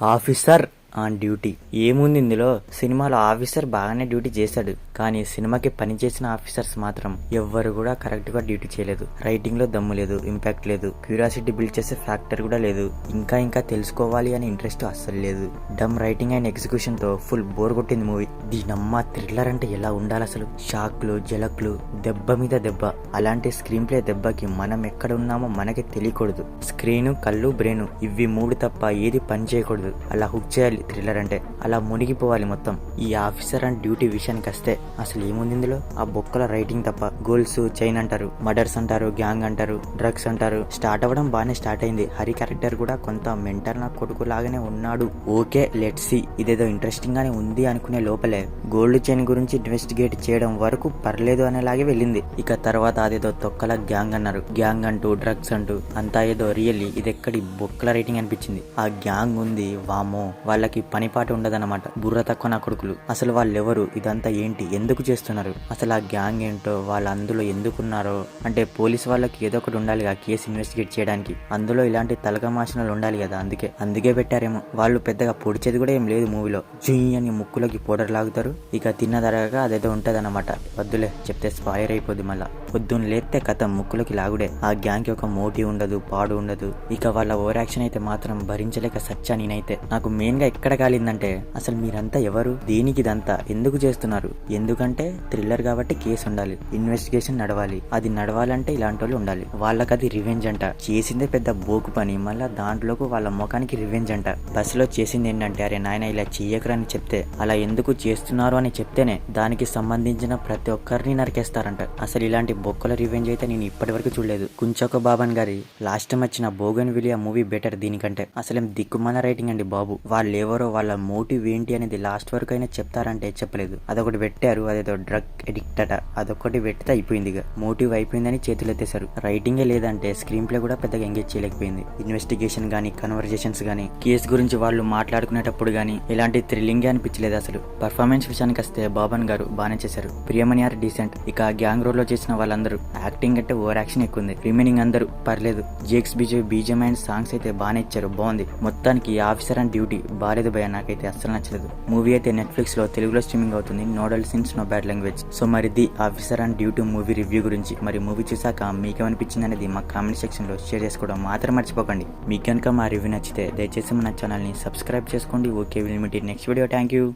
Officer on duty. ఏముంది ఇందులో? సినిమాలో ఆఫీసర్ బాగానే డ్యూటీ చేశాడు, కానీ సినిమాకి పనిచేసిన ఆఫీసర్స్ మాత్రం ఎవ్వరు కూడా కరెక్ట్ గా డ్యూటీ చేయలేదు. రైటింగ్ లో దమ్ము లేదు, ఇంపాక్ట్ లేదు, క్యూరియాసిటీ బిల్డ్ చేసే ఫ్యాక్టర్ కూడా లేదు, ఇంకా తెలుసుకోవాలి అనే ఇంట్రెస్ట్ అస్సలు లేదు. డమ్ రైటింగ్ అండ్ ఎగ్జిక్యూషన్ తో ఫుల్ బోర్ కొట్టింది మూవీ. దీనమ్మ థ్రిల్లర్ అంటే ఎలా ఉండాలి అసలు? షాక్లు, జలక్లు, దెబ్బ మీద దెబ్బ. అలాంటి స్క్రీన్ ప్లే దెబ్బకి మనం ఎక్కడ ఉన్నామో మనకి తెలియకూడదు. స్క్రీను, కళ్ళు, బ్రెయిన్ ఇవి మూడు తప్ప ఏది పని చేయకూడదు. అలా హుక్ చేయాలి థ్రిల్లర్ అంటే, అలా మునిగిపోవాలి మొత్తం. ఈ ఆఫీసర్ అండ్ డ్యూటీ విషయానికి వస్తే అసలు ఏముంది ఇందులో? ఆ బొక్కల రైటింగ్ తప్ప. గోల్స్, చైన్ అంటారు, మర్డర్స్ అంటారు, గ్యాంగ్ అంటారు, డ్రగ్స్ అంటారు. స్టార్ట్ అవ్వడం బాగానే స్టార్ట్ అయింది. హరి క్యారెక్టర్ కూడా కొంత మెంటల్ నా కొడుకు లాగానే ఉన్నాడు. Okay, let's see. ఇదేదో ఇంట్రెస్టింగ్ గానే ఉంది అనుకునే లోపలే గోల్డ్ చైన్ గురించి ఇన్వెస్టిగేట్ చేయడం వరకు పర్లేదు అనేలాగే వెళ్ళింది. ఇక తర్వాత అదేదో తొక్కల గ్యాంగ్ అన్నారు. గ్యాంగ్ అంటూ, డ్రగ్స్ అంటూ అంతా ఏదో రియల్లీ ఇదెక్కడి బొక్కల రైటింగ్ అనిపించింది. ఆ గ్యాంగ్ ఉంది, వామో, వాళ్ళకి పనిపాటు ఉండదన్నమాట. బుర్ర తక్కువ నా కొడుకులు. అసలు వాళ్ళెవరు? ఇదంతా ఏంటి? ఎందుకు చేస్తున్నారు? అసలు ఆ గ్యాంగ్ ఏంటో, వాళ్ళు అందులో ఎందుకున్నారో? అంటే పోలీస్ వాళ్ళకి ఏదో ఒకటి ఉండాలిగా కేసు ఇన్వెస్టిగేట్ చేయడానికి. అందులో ఇలాంటి తలకమాషణలు ఉండాలి కదా, అందుకే పెట్టారేమో. వాళ్ళు పెద్దగా పొడిచేది కూడా ఏం లేదు మూవీలో. జుయ్ అని ముక్కులోకి పౌడర్ లాగుతారు, ఇక తిన్నదరగా అదేదో ఉంటదన్నమాట. వద్దులే చెప్తే స్పాయిర్ అయిపోద్ది. మళ్ళా పొద్దున్న లేస్తే కథ ముక్కులోకి లాగుడే. ఆ గ్యాంగ్ ఒక మోటివ్ ఉండదు, పాడు ఉండదు. ఇక వాళ్ళ ఓవర్ యాక్షన్ అయితే మాత్రం భరించలేక సచ్చా నేనైతే. నాకు మెయిన్ గా ఎక్కడ కాలిందంటే, అసలు మీరంతా ఎవరు? దేనికి ఇదంతా ఎందుకు చేస్తున్నారు? ఎందుకంటే థ్రిల్లర్ కాబట్టి కేసు ఉండాలి, ఇన్వెస్టిగేషన్ నడవాలి. అది నడవాలంటే ఇలాంటి వాళ్ళు ఉండాలి. వాళ్ళకి అది రివెంజ్ అంట. చేసిందే పెద్ద బోకు పని, మళ్ళా దాంట్లోకి వాళ్ళ ముఖానికి రివెంజ్ అంట. బస్సులో చేసింది ఏంటంటే, అరే నాయన ఇలా చెయ్యకరని చెప్తే, అలా ఎందుకు చేస్తున్నారు అని చెప్తేనే దానికి సంబంధించిన ప్రతి ఒక్కరిని నరికేస్తారంట. అసలు ఇలాంటి బొక్కల రివెంజ్ అయితే నేను ఇప్పటి వరకు చూడలేదు. కుంచక బాబన్ గారి లాస్ట్ టైం వచ్చిన బోగన్ విలియా మూవీ బెటర్ దీనికంటే. అసలేం దిక్కుమాల రైటింగ్ అండి బాబు. వాళ్ళెవరో, వాళ్ళ మోటివ్ ఏంటి అనేది లాస్ట్ వరకు అయినా చెప్తారంటే చెప్పలేదు. అదొకటి పెట్టారు, అదేదో డ్రగ్ ఎడిక్ట్ అట. అదొకటి పెడితే అయిపోయింది. మోటివ్ అయిపోయిందని చేతులు ఎత్తేశారు. రైటింగే లేదంటే స్క్రీన్ ప్లే కూడా పెద్దగా ఎంగేజ్ చేయలేకపోయింది. ఇన్వెస్టిగేషన్ గానీ, కన్వర్జేషన్స్ గానీ, కేసు గురించి వాళ్ళు మాట్లాడుకునేటప్పుడు గానీ ఇలాంటి థ్రిల్లింగే అనిపించలేదు అసలు. పర్ఫార్మెన్స్ విషయానికి వస్తే బాబన్ గారు బాగానే చేశారు. Priyamani are decent. ఇక గ్యాంగ్ రోల్ లో చేసిన వాళ్ళందరూ యాక్టింగ్ అంటే ఓవర్ యాక్షన్ ఎక్కువ ఉంది. రిమైనింగ్ అందరూ పర్లేదు. జేక్స్ బీజం అండ్ సాంగ్స్ అయితే బాగానే ఇచ్చారు, బాగుంది. మొత్తానికి ఆఫీసర్ అండ్ డ్యూటీ బాలేదు భయ, నాకైతే అస్సలు నచ్చలేదు. మూవీ అయితే నెట్ఫ్లిక్స్ లో తెలుగులో స్ట్రీమింగ్ అవుతుంది. No dull scenes, no bad language. So మరి the officer and duty movie review గురించి, మరి మూవీ చూసాక మీకేమనిపించింది అనేది మా కామెంట్ సెక్షన్ లో షేర్ చేసుకోవడం మాత్రం మర్చిపోకండి. మీకు కనుక మా రివ్యూ నచ్చితే దయచేసి మన ఛానల్ ని సబ్స్క్రైబ్ చేసుకోండి. Okay, will meet in next video. Thank you.